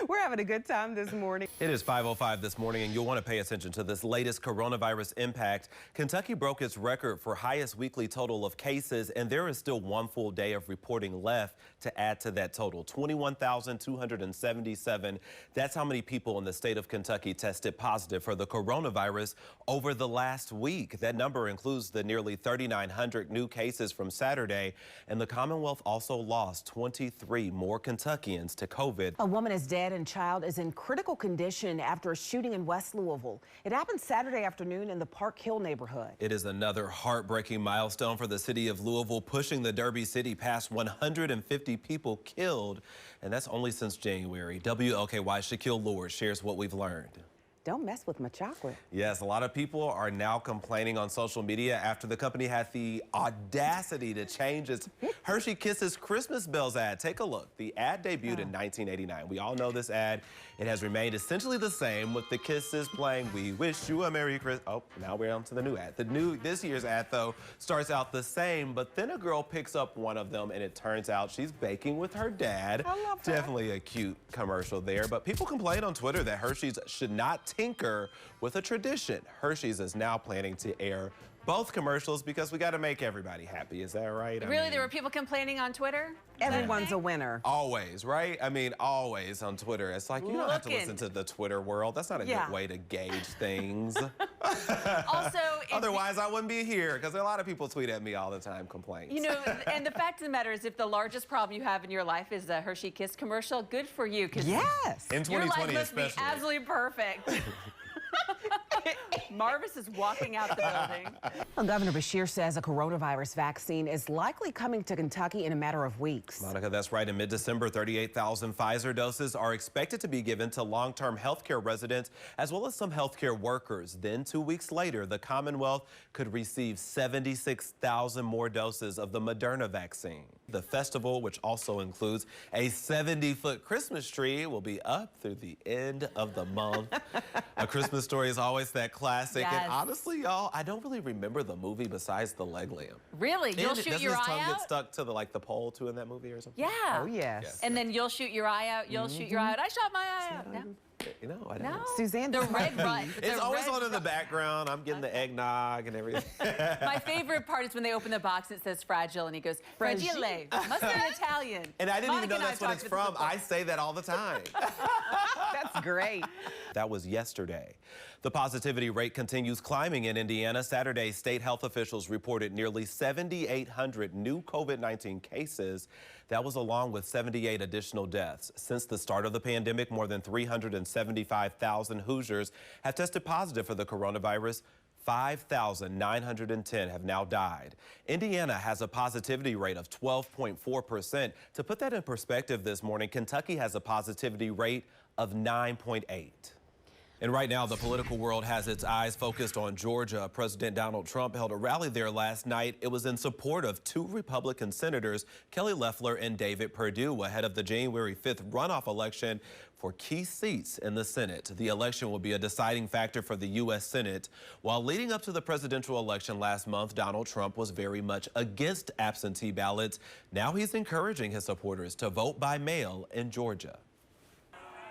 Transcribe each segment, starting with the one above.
We're having a good time this morning. It is 5:05 this morning, and you'll want to pay attention to this latest coronavirus impact. Kentucky broke its record for highest weekly total of cases, and there is still one full day of reporting left to add to that total. 21,277. That's how many people in the state of Kentucky tested positive for the coronavirus over the last week. That number includes the nearly 3,900 new cases from Saturday, and the Commonwealth also lost 23 more Kentuckians to COVID. A woman is dead and child is in critical condition after a shooting in West Louisville. It happened Saturday afternoon in the Park Hill neighborhood. It is another heartbreaking milestone for the city of Louisville, pushing the Derby City past 150 people killed, and that's only since January. WLKY Shaquille Lord shares what we've learned. Don't mess with my chocolate. Yes, a lot of people are now complaining on social media after the company had the audacity to change its Hershey Kisses Christmas Bells ad. Take a look. The ad debuted in 1989. We all know this ad. It has remained essentially the same, with the kisses playing "We Wish You a Merry Christmas." Oh, now we're on to the new ad. This year's ad, though, starts out the same, but then a girl picks up one of them, and it turns out she's baking with her dad. I love that. Definitely a cute commercial there, but people complain on Twitter that Hershey's should not tinker with a tradition. Hershey's is now planning to air both commercials because we got to make everybody happy. Is that right? Really? There were people complaining on Twitter? Everyone's a winner. Always, right? I mean, always on Twitter. It's like, you don't have to listen to the Twitter world. That's not a good way to gauge things. Also, otherwise, I wouldn't be here, because a lot of people tweet at me all the time, complaints. You know, and the fact of the matter is, if the largest problem you have in your life is a Hershey Kiss commercial, good for you. Yes. In 2020 your life must especially. be absolutely perfect. Marvis is walking out the building. Well, Governor Beshear says a coronavirus vaccine is likely coming to Kentucky in a matter of weeks. Monica, that's right. In mid-December, 38,000 Pfizer doses are expected to be given to long-term healthcare residents as well as some healthcare workers. Then 2 weeks later, the Commonwealth could receive 76,000 more doses of the Moderna vaccine. The festival, which also includes a 70-foot Christmas tree, will be up through the end of the month. A Christmas Story is always that classic. Yes. And honestly, y'all, I don't really remember the movie besides the leg lamp. Really? You'll shoot your eye out? Doesn't his tongue get stuck to the pole too in that movie or something? Yeah. Oh, yes. And then you'll shoot your eye out. You'll shoot your eye out. I shot my eye out. No. You know, I don't No. know. Suzanne, The red run. It's always on in the background. I'm getting the eggnog and everything. My favorite part is when they open the box, it says fragile, and he goes, fragile. Must be Italian. And I didn't even know Monica that's what it's from. I say that all the time. That's great. That was yesterday. The positivity rate continues climbing in Indiana. Saturday, state health officials reported nearly 7,800 new COVID-19 cases. That was along with 78 additional deaths. Since the start of the pandemic, more than 375,000 Hoosiers have tested positive for the coronavirus. 5,910 have now died. Indiana has a positivity rate of 12.4%. To put that in perspective this morning, Kentucky has a positivity rate of 9.8%. And right now, the political world has its eyes focused on Georgia. President Donald Trump held a rally there last night. It was in support of two Republican senators, Kelly Loeffler and David Perdue, ahead of the January 5th runoff election for key seats in the Senate. The election will be a deciding factor for the U.S. Senate. While leading up to the presidential election last month, Donald Trump was very much against absentee ballots. Now he's encouraging his supporters to vote by mail in Georgia.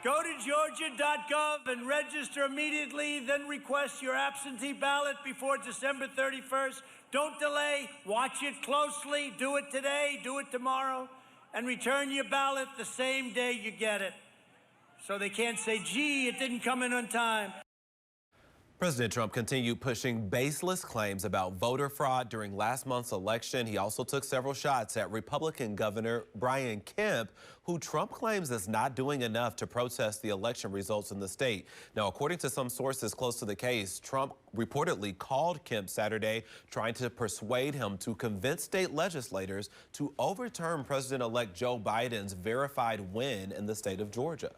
Go to georgia.gov and register immediately, then request your absentee ballot before December 31st. Don't delay. Watch it closely. Do it today, do it tomorrow, and return your ballot the same day you get it. So they can't say, gee, it didn't come in on time. President Trump continued pushing baseless claims about voter fraud during last month's election. He also took several shots at Republican Governor Brian Kemp, who Trump claims is not doing enough to protest the election results in the state. Now, according to some sources close to the case, Trump reportedly called Kemp Saturday, trying to persuade him to convince state legislators to overturn President-elect Joe Biden's verified win in the state of Georgia.